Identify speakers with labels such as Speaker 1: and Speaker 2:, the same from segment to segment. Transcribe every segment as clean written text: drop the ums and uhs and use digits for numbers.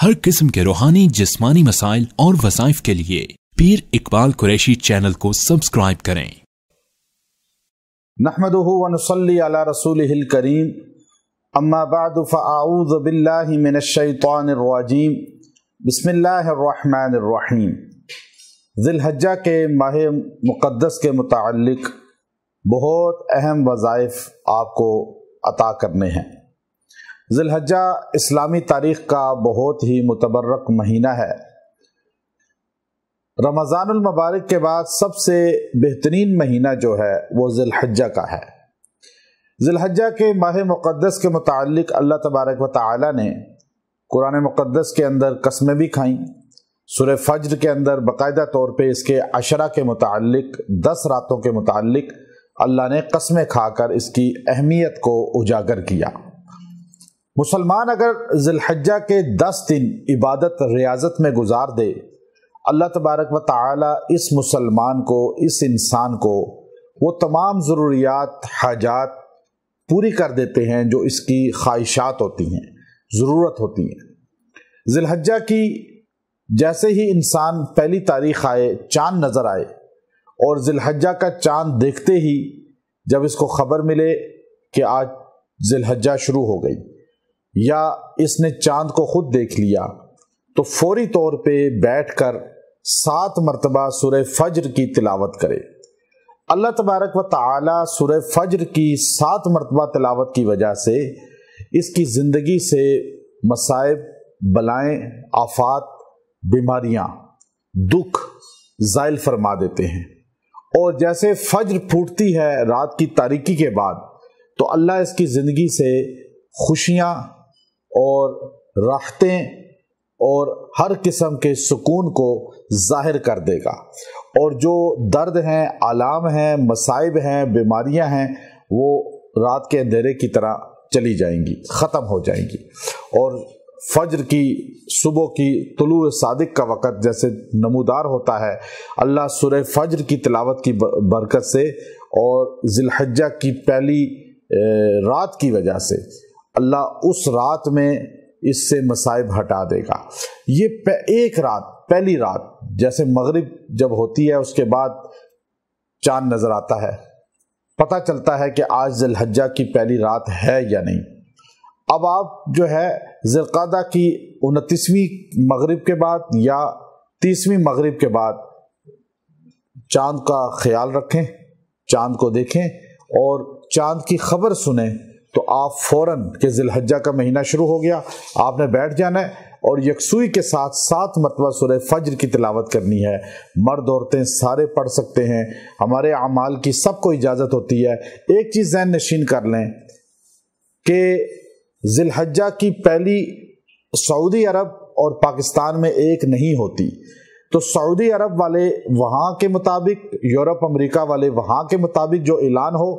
Speaker 1: ہر قسم کے روحانی جسمانی مسائل اور وظائف کے لیے پیر اقبال قریشی چینل کو سبسکرائب کریں۔
Speaker 2: نحمدہ ونصلی علی رسولہ الکریم، اما بعد فاعوذ باللہ من الشیطان الرجیم، بسم اللہ الرحمن الرحیم۔ ذی الحجہ کے ماہ مقدس کے متعلق بہت اہم وظائف آپ کو عطا کرنے ہیں۔ ذی الحجہ اسلامی تاریخ کا بہت ہی متبرک مہینہ ہے۔ رمضان المبارک کے بعد سب سے بہترین مہینہ جو ہے وہ ذی الحجہ کا ہے۔ ذی الحجہ کے ماہ مقدس کے متعلق اللہ تبارک و تعالی نے قرآن مقدس کے اندر قسمیں بھی کھائیں۔ سورہ فجر کے اندر باقاعدہ طور پہ اس کے عشرہ کے متعلق 10 راتوں کے متعلق اللہ نے قسمیں کھا کر اس کی اہمیت کو اجاگر کیا۔ مسلمان اگر ذی الحجہ کے 10 دن عبادت ریاضت میں گزار دے، اللہ تبارک و تعالی اس مسلمان کو، اس انسان کو وہ تمام ضروریات حاجات پوری کر دیتے ہیں جو اس کی خواہشات ہوتی ہیں، ضرورت ہوتی ہیں۔ ذی الحجہ کی جیسے ہی انسان پہلی تاریخ آئے، چاند نظر آئے اور ذی الحجہ کا چاند دیکھتے ہی جب اس کو خبر ملے کہ آج ذی الحجہ شروع ہو گئی، یا اس نے چاند کو خود دیکھ لیا، تو فوری طور پہ بیٹھ کر 7 مرتبہ سورہ فجر کی تلاوت کرے۔ اللہ تبارک و تعالی سورہ فجر کی 7 مرتبہ تلاوت کی وجہ سے اس کی زندگی سے مصائب، بلائیں، آفات، بیماریاں، دکھ زائل فرما دیتے ہیں۔ اور جیسے فجر پھوٹتی ہے رات کی تاریکی کے بعد، تو اللہ اس کی زندگی سے خوشیاں اور راحتیں اور ہر قسم کے سکون کو ظاہر کر دے گا، اور جو درد ہیں، آلام ہیں، مصائب ہیں، بیماریاں ہیں، وہ رات کے اندھیرے کی طرح چلی جائیں گی، ختم ہو جائیں گی۔ اور فجر کی، صبح کی طلوع صادق کا وقت جیسے نمودار ہوتا ہے، اللہ سورہ فجر کی تلاوت کی برکت سے اور ذی الحجہ کی پہلی رات کی وجہ سے اللہ اس رات میں اس سے مصائب ہٹا دے گا۔ یہ ایک رات، پہلی رات جیسے مغرب جب ہوتی ہے اس کے بعد چاند نظر آتا ہے، پتہ چلتا ہے کہ آج ذی الحجہ کی پہلی رات ہے یا نہیں۔ اب آپ جو ہے ذی القعدہ کی 29ویں مغرب کے بعد یا 30ویں مغرب کے بعد چاند کا خیال رکھیں، چاند کو دیکھیں اور چاند کی خبر سنیں، تو آپ فوراً کہ ذی الحجہ کا مہینہ شروع ہو گیا، آپ نے بیٹھ جانا ہے اور یکسوئی کے ساتھ 7 مرتبہ سورہ فجر کی تلاوت کرنی ہے۔ مرد عورتیں سارے پڑھ سکتے ہیں، ہمارے اعمال کی سب کو اجازت ہوتی ہے۔ ایک چیز ذہن نشین کر لیں کہ ذی الحجہ کی پہلی سعودی عرب اور پاکستان میں ایک نہیں ہوتی، تو سعودی عرب والے وہاں کے مطابق، یورپ امریکہ والے وہاں کے مطابق جو اعلان ہو،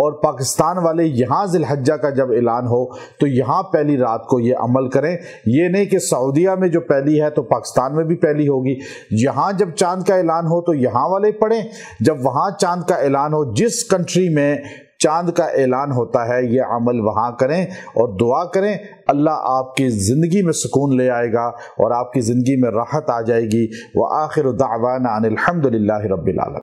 Speaker 2: اور پاکستان والے یہاں ذی الحجہ کا جب اعلان ہو تو یہاں پہلی رات کو یہ عمل کریں۔ یہ نہیں کہ سعودیہ میں جو پہلی ہے تو پاکستان میں بھی پہلی ہوگی۔ یہاں جب چاند کا اعلان ہو تو یہاں والے پڑھیں، جب وہاں چاند کا اعلان ہو، جس کنٹری میں چاند کا اعلان ہوتا ہے یہ عمل وہاں کریں اور دعا کریں۔ اللہ آپ کی زندگی میں سکون لے آئے گا اور آپ کی زندگی میں راحت آ جائے گی۔ وآخر دعوانا ان الحمد للہ رب العالمین۔